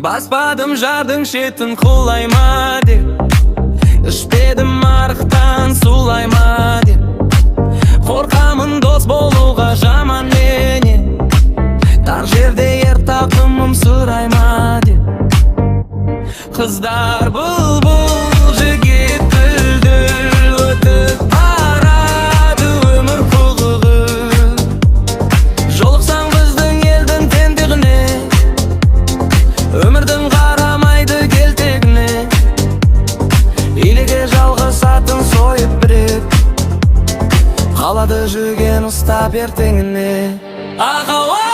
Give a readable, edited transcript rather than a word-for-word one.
Баспадым жардың шетін құлайма деп, ішпедім арықтан сулайма деп. Қорқамын дос болуға жаман менен, тар жерде ер тақымым сұрайма деп. Қыздар бұлбұл жігіт бүлдір, өтіп барады өмір құлығы. Жолықсаң біздің елдің тентегіне, өмірдің қарамайды келтегіне. Илеге жалғыз атын сойып біреп, қалады жүген ұстап ертеңіне. Ағауа